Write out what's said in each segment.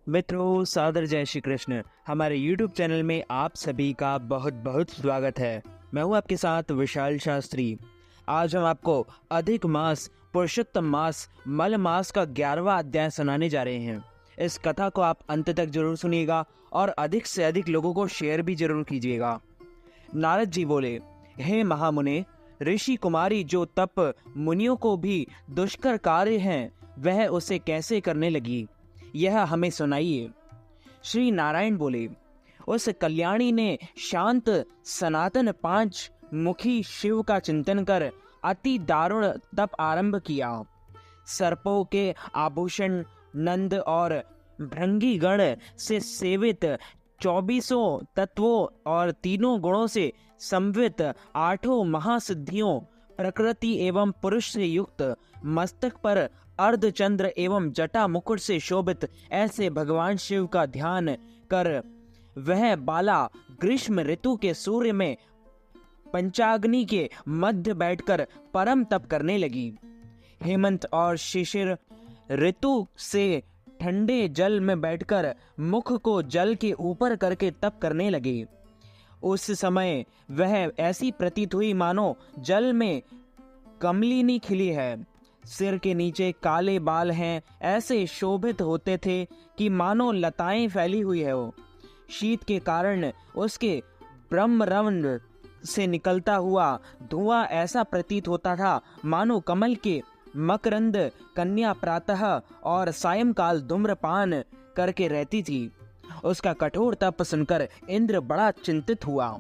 मित्रों, सादर जय श्री कृष्ण। हमारे YouTube चैनल में आप सभी का बहुत बहुत स्वागत है। मैं हूं आपके साथ विशाल शास्त्री। आज हम आपको अधिक मास पुरुषोत्तम मास मल मास का 11वां अध्याय सुनाने जा रहे हैं। इस कथा को आप अंत तक जरूर सुनिएगा और अधिक से अधिक लोगों को शेयर भी जरूर कीजिएगा। नारद जी बोले, हे महामुने, ऋषि कुमारी जो तप मुनियों को भी दुष्कर कार्य हैं, वह उसे कैसे करने लगी, यह हमें सुनाइए। श्री नारायण बोले, उस कल्याणी ने शांत सनातन 5 मुखी शिव का चिंतन कर अति दारुण तप आरंभ किया। सर्पों के आभूषण, नंद और भृंगी गण से सेवित 24 तत्वों और 3 गुणों से संवित 8 महासिद्धियों, प्रकृति एवं पुरुष से युक्त, मस्तक पर अर्धचंद्र एवं जटा मुकुट से शोभित ऐसे भगवान शिव का ध्यान कर वह बाला ग्रीष्म ऋतु के सूर्य में पंचाग्नि के मध्य बैठकर परम तप करने लगी। हेमंत और शिशिर ऋतु से ठंडे जल में बैठकर मुख को जल के ऊपर करके तप करने लगी। उस समय वह ऐसी प्रतीत हुई मानो जल में कमलिनी खिली है। सिर के नीचे काले बाल हैं, ऐसे शोभित होते थे कि मानो लताएं फैली हुई है। वो शीत के कारण उसके ब्रह्मरंध्र से निकलता हुआ धुआं ऐसा प्रतीत होता था मानो कमल के मकरंद कन्या प्रातः और सायंकाल धूम्रपान करके रहती थी। उसका कठोर तप सुनकर इंद्र बड़ा चिंतित हुआ।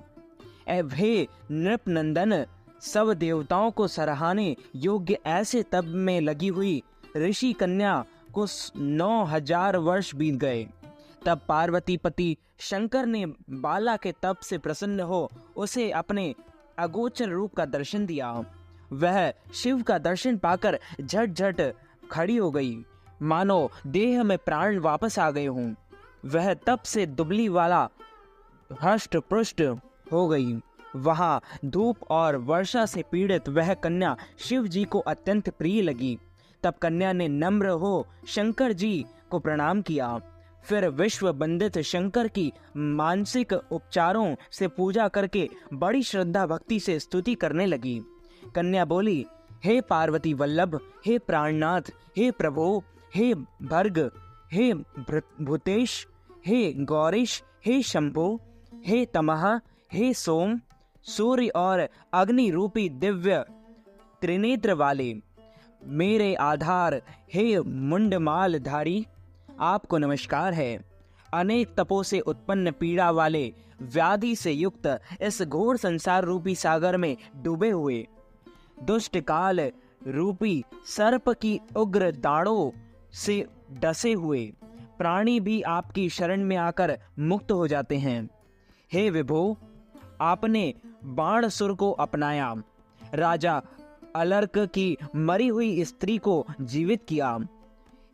हे नृपनंदन, सब देवताओं को सराहने योग्य ऐसे तप में लगी हुई ऋषि कन्या को 9000 वर्ष बीत गए। तब पार्वती पति शंकर ने बाला के तप से प्रसन्न हो उसे अपने अगोचर रूप का दर्शन दिया। वह शिव का दर्शन पाकर झट खड़ी हो गई, मानो देह में प्राण वापस आ गए हों। वह तप से दुबली वाला हष्ट पुष्ट हो गई। वहां धूप और वर्षा से पीड़ित वह कन्या शिव जी को अत्यंत प्रिय लगी। तब कन्या ने नम्र हो शंकर जी को प्रणाम किया। फिर विश्व बंदित शंकर की मानसिक उपचारों से पूजा करके बड़ी श्रद्धा भक्ति से स्तुति करने लगी। कन्या बोली, हे पार्वती वल्लभ, हे प्राणनाथ, हे प्रभो, हे भर्ग, हे भूतेश, हे गौरीश, हे शंभो, हे तमः, हे सोम, सूर्य और अग्नि रूपी दिव्य त्रिनेत्र वाले मेरे आधार, हे मुंडमाल धारी, आपको नमस्कार है। अनेक तपों से उत्पन्न पीड़ा वाले व्याधि से युक्त इस घोर संसार रूपी सागर में डूबे हुए दुष्ट काल रूपी सर्प की उग्र दाढ़ों से डसे हुए प्राणी भी आपकी शरण में आकर मुक्त हो जाते हैं। हे विभो, आपने बाणसुर को अपनाया, राजा अलर्क की मरी हुई स्त्री को जीवित किया।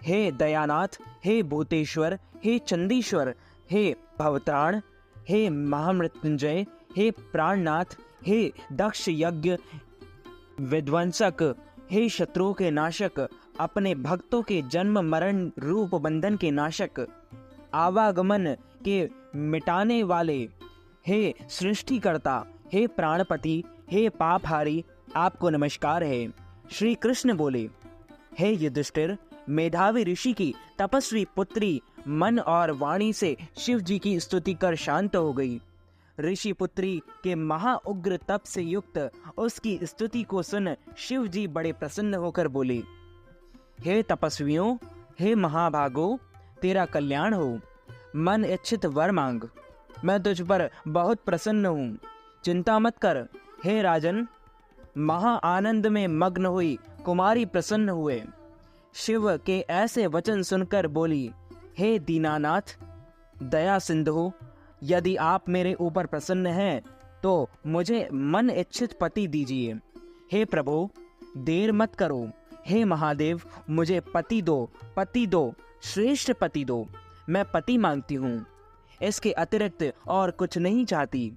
हे दयानाथ, हे भूतेश्वर, हे चंदीश्वर, हे भवत्राण, हे महामृत्युंजय, हे प्राणनाथ, हे दक्ष यज्ञ विध्वंसक, हे शत्रुओं के नाशक, अपने भक्तों के जन्म मरण रूप बंधन के नाशक, आवागमन के मिटाने वाले, हे सृष्टिकर्ता, हे प्राणपति, हे पापहारी, आपको नमस्कार है। श्री कृष्ण बोले, हे युधिष्ठिर, मेधावी ऋषि की तपस्वी पुत्री मन और वाणी से शिव जी की स्तुति कर शांत हो गई। ऋषि पुत्री के महाउग्र तप से युक्त उसकी स्तुति को सुन शिव जी बड़े प्रसन्न होकर बोले, हे तपस्वियों, हे महाभागो, तेरा कल्याण हो। मन इच्छित वर मांग, मैं तुझ पर बहुत प्रसन्न हूँ। चिंता मत कर। हे राजन, महा आनंद में मग्न हुई कुमारी प्रसन्न हुए। शिव के ऐसे वचन सुनकर बोली, हे दीनानाथ, दया सिंधु, यदि आप मेरे ऊपर प्रसन्न हैं तो मुझे मन इच्छित पति दीजिए। हे प्रभु, देर मत करो। हे महादेव, मुझे पति दो, पति दो, श्रेष्ठ पति दो। मैं पति मांगती हूँ, इसके अतिरिक्त और कुछ नहीं चाहती।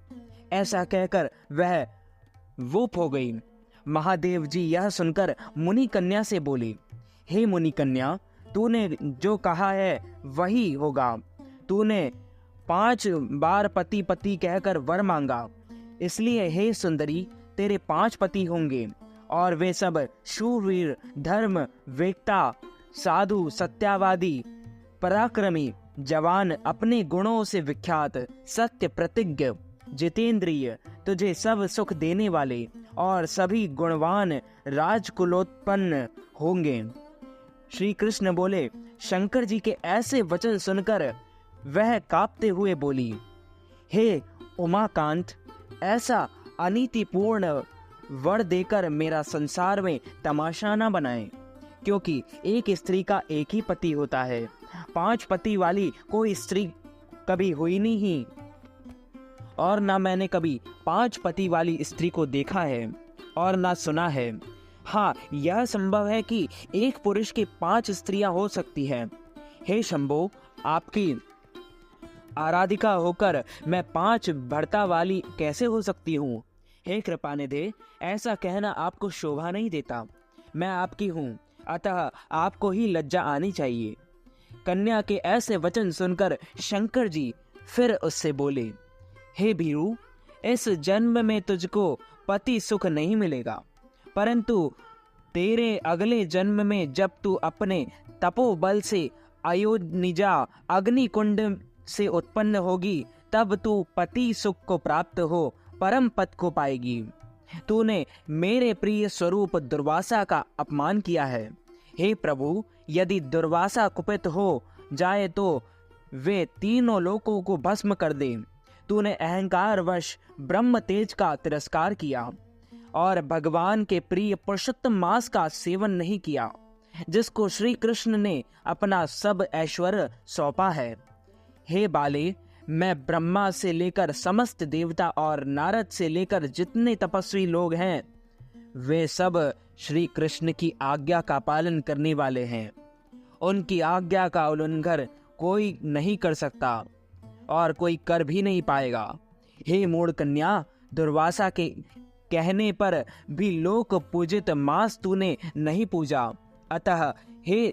ऐसा कहकर वह वूप हो गई। महादेव जी यह सुनकर मुनि कन्या से बोली, हे मुनि कन्या, तूने जो कहा है वही होगा। तूने 5 बार पति पति कहकर वर मांगा, इसलिए हे सुंदरी तेरे 5 पति होंगे, और वे सब शूरवीर, धर्म वेत्ता, साधु, सत्यावादी, पराक्रमी, जवान, अपने गुणों से विख्यात, सत्य प्रतिज्ञ, जितेंद्रिय, तुझे सब सुख देने वाले और सभी गुणवान राजकुलोत्पन्न होंगे। श्री कृष्ण बोले। शंकर जी के ऐसे वचन सुनकर वह कांपते हुए बोली, हे उमाकांत, ऐसा अनीतिपूर्ण वर देकर मेरा संसार में तमाशा न बनाए, क्योंकि एक स्त्री का एक ही पति होता है। 5 पति वाली कोई स्त्री कभी हुई नहीं, और ना मैंने कभी 5 पति वाली स्त्री को देखा है और ना सुना है। हाँ, यह संभव है कि एक पुरुष की 5 स्त्रियां हो सकती है। हे शंभो, आपकी आराधिका होकर मैं 5 भर्ता वाली कैसे हो सकती हूँ? हे कृपानिधे, ऐसा कहना आपको शोभा नहीं देता। मैं आपकी हूँ, अतः आपको ही लज्जा आनी चाहिए। कन्या के ऐसे वचन सुनकर शंकर जी फिर उससे बोले, हे भीरू, इस जन्म में तुझको पति सुख नहीं मिलेगा, परंतु तेरे अगले जन्म में जब तू अपने तपोबल से अयोनिजा अग्निकुंड से उत्पन्न होगी, तब तू पति सुख को प्राप्त हो परम पद को पाएगी। तूने मेरे प्रिय स्वरूप दुर्वासा का अपमान किया है। हे प्रभु, यदि दुर्वासा कुपित हो जाए तो वे तीनों लोकों को भस्म कर दे। तूने अहंकार वश ब्रह्म तेज का तिरस्कार किया और भगवान के प्रिय पुरुषोत्तम मास का सेवन नहीं किया, जिसको श्री कृष्ण ने अपना सब ऐश्वर्य सौंपा है। हे बाले, मैं ब्रह्मा से लेकर समस्त देवता और नारद से लेकर जितने तपस्वी लोग हैं, वे सब श्री कृष्ण की आज्ञा का पालन करने वाले हैं। उनकी आज्ञा का उल्लंघन कोई नहीं कर सकता और कोई कर भी नहीं पाएगा। हे मूढ़ कन्या, दुर्वासा के कहने पर भी लोक पूजित मास तूने नहीं पूजा, अतः हे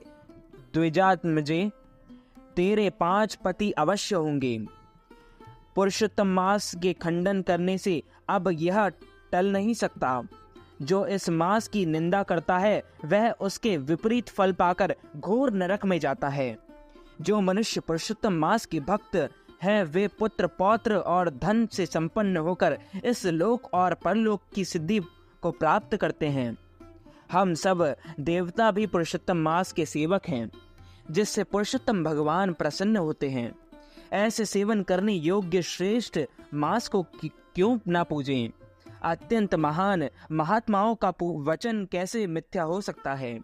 द्विजात्मजे, तेरे 5 पति अवश्य होंगे। पुरुषोत्तम मास के खंडन करने से अब यह टल नहीं सकता। जो इस मास की निंदा करता है वह उसके विपरीत फल पाकर घोर नरक में जाता है। जो मनुष्य पुरुषोत्तम मास के भक्त हैं, वे पुत्र पौत्र और धन से संपन्न होकर इस लोक और परलोक की सिद्धि को प्राप्त करते हैं। हम सब देवता भी पुरुषोत्तम मास के सेवक हैं, जिससे पुरुषोत्तम भगवान प्रसन्न होते हैं। ऐसे सेवन करने योग्य श्रेष्ठ मास को क्यों ना पूजें? अत्यंत महान महात्माओं का वचन कैसे मिथ्या हो सकता है?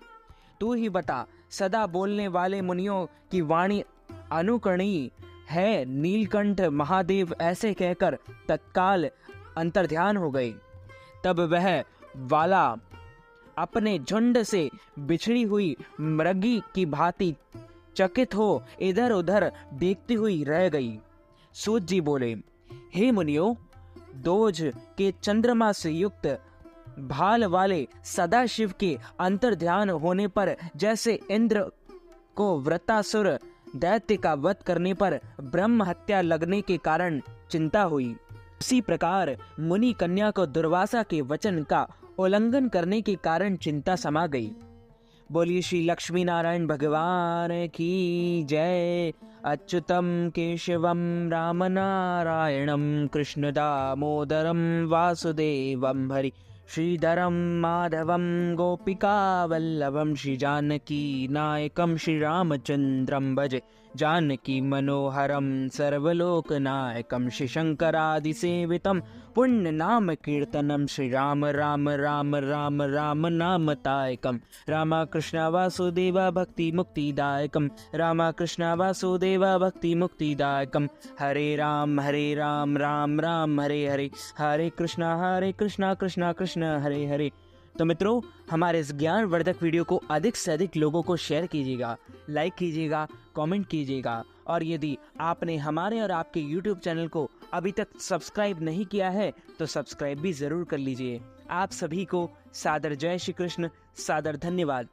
तू ही बता। सदा बोलने वाले मुनियों की वाणी अनुकरणीय है। नीलकंठ महादेव ऐसे कहकर तत्काल अंतर्ध्यान हो गए। तब वह वाला अपने झुंड से बिछड़ी हुई मृगी की भांति चकित हो इधर उधर देखती हुई रह गई। सूत जी बोले, हे मुनियों, दोज के चंद्रमा से युक्त भाल वाले सदाशिव के अंतर्ध्यान होने पर जैसे इंद्र को वृत्तासुर दैत्य का वध करने पर ब्रह्म हत्या लगने के कारण चिंता हुई, उसी प्रकार मुनि कन्या को दुर्वासा के वचन का उल्लंघन करने के कारण चिंता समा गई। बोलिए श्री लक्ष्मी नारायण भगवान की जय। अच्युतम केशवम राम नारायणम कृष्ण दामोदरम वासुदेवम हरि श्रीधरम माधवम गोपिका वल्लभम श्री जानकी नायकम श्री रामचंद्रम भजे जानकी मनोहरम सर्वलोकनायकम श्री शंकरादि सेवितम पुण्य नाम कीर्तनम श्री राम राम राम राम राम नामतायकम रामा कृष्ण वासुदेवा भक्ति मुक्तिदायकम रामा कृष्ण वासुदेवा भक्ति मुक्तिदायकम हरे राम राम राम हरे हरे हरे कृष्णा कृष्णा कृष्ण हरे हरे। तो मित्रों, हमारे इस ज्ञानवर्धक वीडियो को अधिक से अधिक लोगों को शेयर कीजिएगा, लाइक कीजिएगा, कमेंट कीजिएगा, और यदि आपने हमारे और आपके YouTube चैनल को अभी तक सब्सक्राइब नहीं किया है तो सब्सक्राइब भी ज़रूर कर लीजिए। आप सभी को सादर जय श्री कृष्ण, सादर धन्यवाद।